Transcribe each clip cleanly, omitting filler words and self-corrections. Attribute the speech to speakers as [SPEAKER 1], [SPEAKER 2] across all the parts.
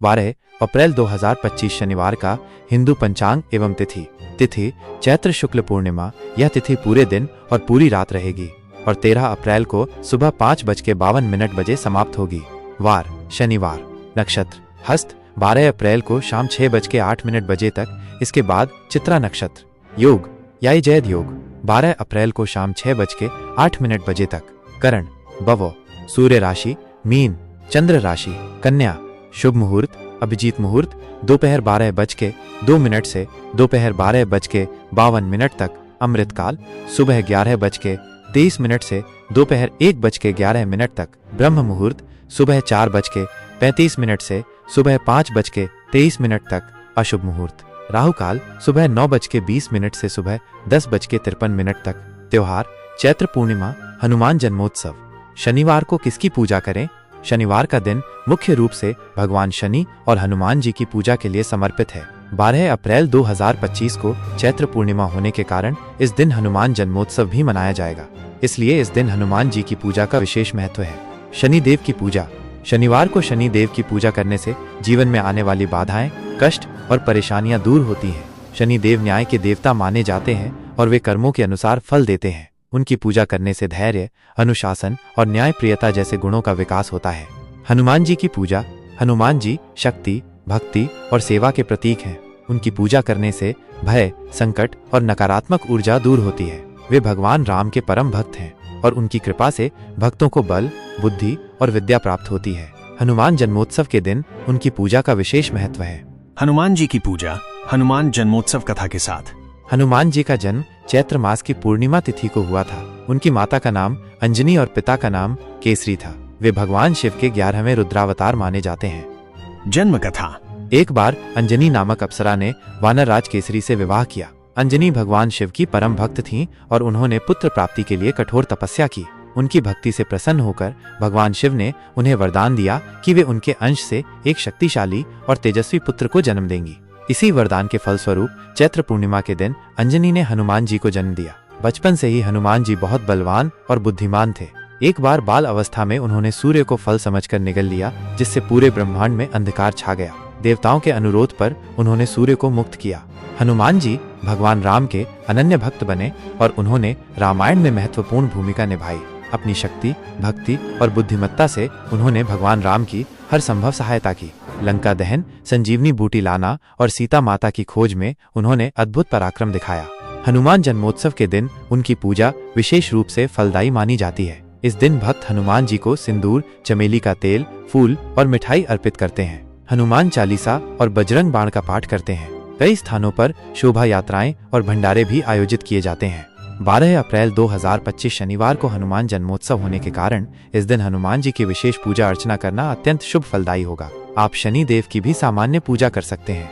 [SPEAKER 1] 12 अप्रैल 2025 शनिवार का हिंदू पंचांग एवं तिथि। तिथि चैत्र शुक्ल पूर्णिमा। यह तिथि पूरे दिन और पूरी रात रहेगी और 13 अप्रैल को सुबह 5:52 बजे समाप्त होगी। वार शनिवार। नक्षत्र हस्त 12 अप्रैल को शाम 6:08 बजे तक। इसके बाद चित्रा नक्षत्र। योग याजैद योग 12 अप्रैल को शाम 6:08 बजे तक। करण बवो। सूर्य राशि मीन। चंद्र राशि कन्या। शुभ मुहूर्त अभिजीत मुहूर्त दोपहर 12:02 से दोपहर 12:52 तक। अमृतकाल सुबह 11:23 से दोपहर 1:11 तक। ब्रह्म मुहूर्त सुबह 4:35 से सुबह 5:23 तक। अशुभ मुहूर्त राहु काल सुबह 9:20 से सुबह 10:53 तक। त्योहार चैत्र पूर्णिमा हनुमान जन्मोत्सव। शनिवार को किसकी पूजा करें? शनिवार का दिन मुख्य रूप से भगवान शनि और हनुमान जी की पूजा के लिए समर्पित है। 12 अप्रैल 2025 को चैत्र पूर्णिमा होने के कारण इस दिन हनुमान जन्मोत्सव भी मनाया जाएगा, इसलिए इस दिन हनुमान जी की पूजा का विशेष महत्व है। शनिदेव की पूजा। शनिवार को शनि देव की पूजा करने से जीवन में आने वाली बाधाएं, कष्ट और परेशानियां दूर होती हैं। शनिदेव न्याय के देवता माने जाते हैं और वे कर्मों के अनुसार फल देते हैं। उनकी पूजा करने से धैर्य, अनुशासन और न्यायप्रियता जैसे गुणों का विकास होता है। हनुमान जी की पूजा। हनुमान जी शक्ति, भक्ति और सेवा के प्रतीक हैं। उनकी पूजा करने से भय, संकट और नकारात्मक ऊर्जा दूर होती है। वे भगवान राम के परम भक्त हैं और उनकी कृपा से भक्तों को बल, बुद्धि और विद्या प्राप्त होती है। हनुमान जन्मोत्सव के दिन उनकी पूजा का विशेष महत्व है।
[SPEAKER 2] हनुमान जी की पूजा हनुमान जन्मोत्सव कथा के साथ।
[SPEAKER 1] हनुमान जी का जन्म चैत्र मास की पूर्णिमा तिथि को हुआ था। उनकी माता का नाम अंजनी और पिता का नाम केसरी था। वे भगवान शिव के 11वें रुद्रावतार माने जाते हैं।
[SPEAKER 2] जन्म कथा।
[SPEAKER 1] एक बार अंजनी नामक अप्सरा ने वानर राज केसरी से विवाह किया। अंजनी भगवान शिव की परम भक्त थीं और उन्होंने पुत्र प्राप्ति के लिए कठोर तपस्या की। उनकी भक्ति से प्रसन्न होकर भगवान शिव ने उन्हें वरदान दिया कि वे उनके अंश से एक शक्तिशाली और तेजस्वी पुत्र को जन्म देंगी। इसी वरदान के फलस्वरूप चैत्र पूर्णिमा के दिन अंजनी ने हनुमान जी को जन्म दिया। बचपन से ही हनुमान जी बहुत बलवान और बुद्धिमान थे। एक बार बाल अवस्था में उन्होंने सूर्य को फल समझकर निगल लिया, जिससे पूरे ब्रह्मांड में अंधकार छा गया। देवताओं के अनुरोध पर उन्होंने सूर्य को मुक्त किया। हनुमान जी भगवान राम के अनन्य भक्त बने और उन्होंने रामायण में महत्वपूर्ण भूमिका निभाई। अपनी शक्ति, भक्ति और बुद्धिमत्ता से उन्होंने भगवान राम की हर संभव सहायता की। लंका दहन, संजीवनी बूटी लाना और सीता माता की खोज में उन्होंने अद्भुत पराक्रम दिखाया। हनुमान जन्मोत्सव के दिन उनकी पूजा विशेष रूप से फलदायी मानी जाती है। इस दिन भक्त हनुमान जी को सिंदूर, चमेली का तेल, फूल और मिठाई अर्पित करते हैं। हनुमान चालीसा और बजरंग बाण का पाठ करते हैं। कई स्थानों पर शोभा यात्राएं और भंडारे भी आयोजित किए जाते हैं। 12 अप्रैल 2025 शनिवार को हनुमान जन्मोत्सव होने के कारण इस दिन हनुमान जी की विशेष पूजा अर्चना करना अत्यंत शुभ फलदायी होगा। आप शनि देव की भी सामान्य पूजा कर सकते हैं।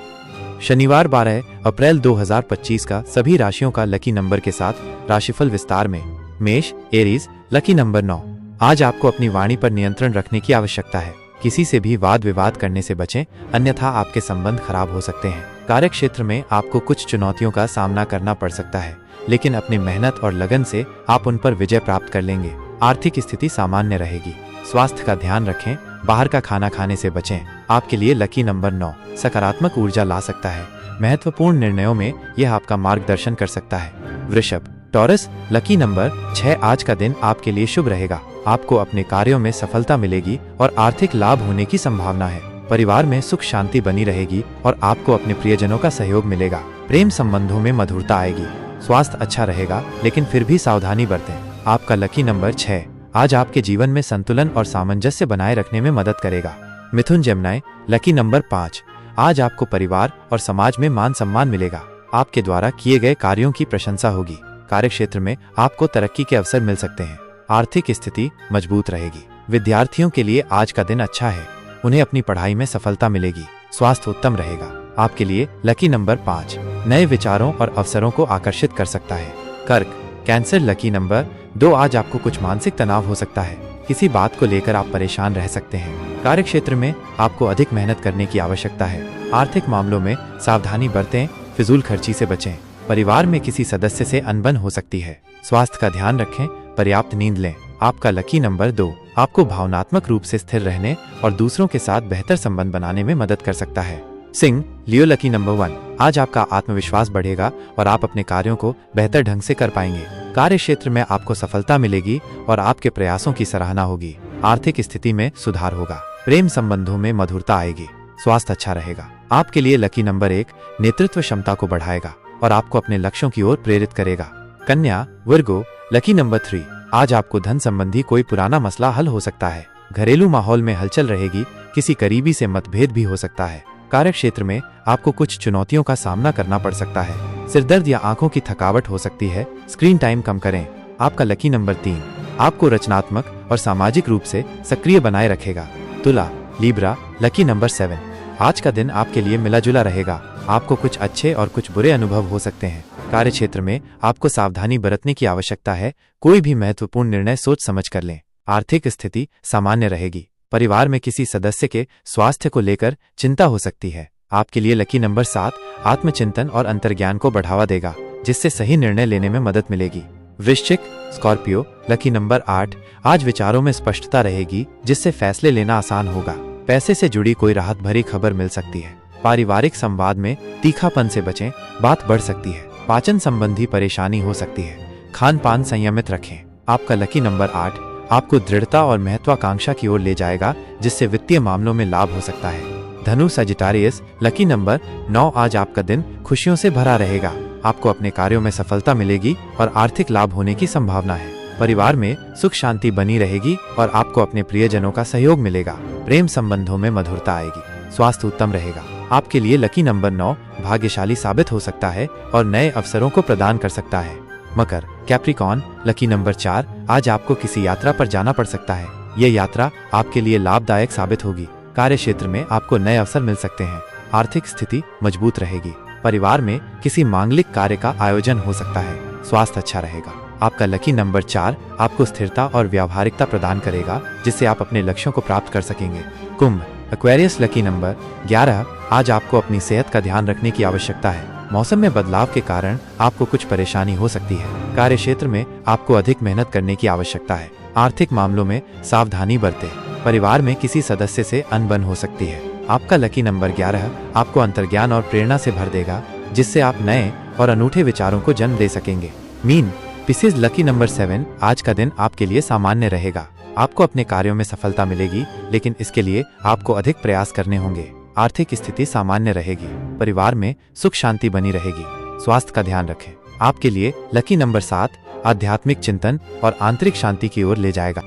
[SPEAKER 1] शनिवार 12 अप्रैल 2025 का सभी राशियों का लकी नंबर के साथ राशिफल विस्तार में। मेष एरीज लकी नंबर 9। आज आपको अपनी वाणी पर नियंत्रण रखने की आवश्यकता है। किसी से भी वाद विवाद करने से बचें, अन्यथा आपके संबंध खराब हो सकते हैं। कार्य क्षेत्र में आपको कुछ चुनौतियों का सामना करना पड़ सकता है, लेकिन अपनी मेहनत और लगन से आप उन पर विजय प्राप्त कर लेंगे। आर्थिक स्थिति सामान्य रहेगी। स्वास्थ्य का ध्यान रखें, बाहर का खाना खाने से बचें। आपके लिए लकी नंबर 9 सकारात्मक ऊर्जा ला सकता है। महत्वपूर्ण निर्णयों में यह आपका मार्गदर्शन कर सकता है। वृषभ टॉरस लकी नंबर 6। आज का दिन आपके लिए शुभ रहेगा। आपको अपने कार्यों में सफलता मिलेगी और आर्थिक लाभ होने की संभावना है। परिवार में सुख शांति बनी रहेगी और आपको अपने प्रियजनों का सहयोग मिलेगा। प्रेम संबंधों में मधुरता आएगी। स्वास्थ्य अच्छा रहेगा, लेकिन फिर भी सावधानी बरतें। आपका लकी नंबर 6 आज आपके जीवन में संतुलन और सामंजस्य बनाए रखने में मदद करेगा। मिथुन जमनाय लकी नंबर 5। आज आपको परिवार और समाज में मान सम्मान मिलेगा। आपके द्वारा किए गए कार्यों की प्रशंसा होगी। कार्यक्षेत्र में आपको तरक्की के अवसर मिल सकते हैं। आर्थिक स्थिति मजबूत रहेगी। विद्यार्थियों के लिए आज का दिन अच्छा है। उन्हें अपनी पढ़ाई में सफलता मिलेगी। स्वास्थ्य उत्तम रहेगा। आपके लिए लकी नंबर 5 नए विचारों और अवसरों को आकर्षित कर सकता है। कर्क कैंसर लकी नंबर 2। आज आपको कुछ मानसिक तनाव हो सकता है। किसी बात को लेकर आप परेशान रह सकते हैं। कार्यक्षेत्र में आपको अधिक मेहनत करने की आवश्यकता है। आर्थिक मामलों में सावधानी बरतें, फिजूल खर्ची से बचें। परिवार में किसी सदस्य से अनबन हो सकती है। स्वास्थ्य का ध्यान रखें, पर्याप्त नींद लें। आपका लकी नंबर 2 आपको भावनात्मक रूप से स्थिर रहने और दूसरों के साथ बेहतर संबंध बनाने में मदद कर सकता है। सिंह लियो लकी नंबर 1 आज आपका आत्मविश्वास बढ़ेगा और आप अपने कार्यों को बेहतर ढंग से कर पाएंगे। कार्य क्षेत्र में आपको सफलता मिलेगी और आपके प्रयासों की सराहना होगी। आर्थिक स्थिति में सुधार होगा। प्रेम संबंधों में मधुरता आएगी। स्वास्थ्य अच्छा रहेगा। आपके लिए लकी नंबर 1 नेतृत्व क्षमता को बढ़ाएगा और आपको अपने लक्ष्यों की ओर प्रेरित करेगा। कन्या वर्गो लकी नंबर 3 आज आपको धन संबंधी कोई पुराना मसला हल हो सकता है। घरेलू माहौल में हलचल रहेगी। किसी करीबी से मतभेद भी हो सकता है। कार्य क्षेत्र में आपको कुछ चुनौतियों का सामना करना पड़ सकता है। सिरदर्द या आंखों की थकावट हो सकती है। स्क्रीन टाइम कम करें। आपका लकी नंबर 3 आपको रचनात्मक और सामाजिक रूप से सक्रिय बनाए रखेगा। तुला लीब्रा लकी नंबर 7 आज का दिन आपके लिए मिला जुला रहेगा। आपको कुछ अच्छे और कुछ बुरे अनुभव हो सकते हैं। कार्य क्षेत्र में आपको सावधानी बरतने की आवश्यकता है। कोई भी महत्वपूर्ण निर्णय सोच समझ कर लें। आर्थिक स्थिति सामान्य रहेगी। परिवार में किसी सदस्य के स्वास्थ्य को लेकर चिंता हो सकती है। आपके लिए लकी नंबर 7 आत्मचिंतन और अंतर्ज्ञान को बढ़ावा देगा, जिससे सही निर्णय लेने में मदद मिलेगी। वृश्चिक स्कॉर्पियो लकी नंबर 8 आज विचारों में स्पष्टता रहेगी, जिससे फैसले लेना आसान होगा। पैसे से जुड़ी कोई राहत भरी खबर मिल सकती है। पारिवारिक संवाद में तीखापन से बचें, बात बढ़ सकती है। पाचन संबंधी परेशानी हो सकती है। खान पान संयमित रखें। आपका लकी नंबर 8 आपको दृढ़ता और महत्वाकांक्षा की ओर ले जाएगा, जिससे वित्तीय मामलों में लाभ हो सकता है। धनु सजिटारियस लकी नंबर 9 आज आपका दिन खुशियों से भरा रहेगा। आपको अपने कार्यों में सफलता मिलेगी और आर्थिक लाभ होने की संभावना है। परिवार में सुख शांति बनी रहेगी और आपको अपने प्रियजनों का सहयोग मिलेगा। प्रेम संबंधों में मधुरता आएगी। स्वास्थ्य उत्तम रहेगा। आपके लिए लकी नंबर 9 भाग्यशाली साबित हो सकता है और नए अवसरों को प्रदान कर सकता है। मकर कैप्रिकॉन लकी नंबर 4 आज आपको किसी यात्रा पर जाना पड़ सकता है। यह यात्रा आपके लिए लाभदायक साबित होगी। कार्य क्षेत्र में आपको नए अवसर मिल सकते हैं। आर्थिक स्थिति मजबूत रहेगी। परिवार में किसी मांगलिक कार्य का आयोजन हो सकता है। स्वास्थ्य अच्छा रहेगा। आपका लकी नंबर 4 आपको स्थिरता और व्यावहारिकता प्रदान करेगा, जिससे आप अपने लक्ष्यों को प्राप्त कर सकेंगे। कुंभ एक्वेरियस लकी नंबर 11 आज आपको अपनी सेहत का ध्यान रखने की आवश्यकता है। मौसम में बदलाव के कारण आपको कुछ परेशानी हो सकती है। कार्य क्षेत्र में आपको अधिक मेहनत करने की आवश्यकता है। आर्थिक मामलों में सावधानी बरतें। परिवार में किसी सदस्य से अनबन हो सकती है। आपका लकी नंबर 11 आपको अंतर्ज्ञान और प्रेरणा से भर देगा, जिससे आप नए और अनूठे विचारों को जन्म दे सकेंगे। मीन पिसिस लकी नंबर 7 आज का दिन आपके लिए सामान्य रहेगा। आपको अपने कार्यों में सफलता मिलेगी, लेकिन इसके लिए आपको अधिक प्रयास करने होंगे। आर्थिक स्थिति सामान्य रहेगी। परिवार में सुख शांति बनी रहेगी। स्वास्थ्य का ध्यान रखें। आपके लिए लकी नंबर 7 आध्यात्मिक चिंतन और आंतरिक शांति की ओर ले जाएगा।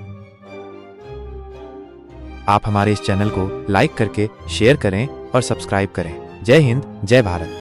[SPEAKER 1] आप हमारे इस चैनल को लाइक करके शेयर करें और सब्सक्राइब करें। जय हिंद, जय भारत।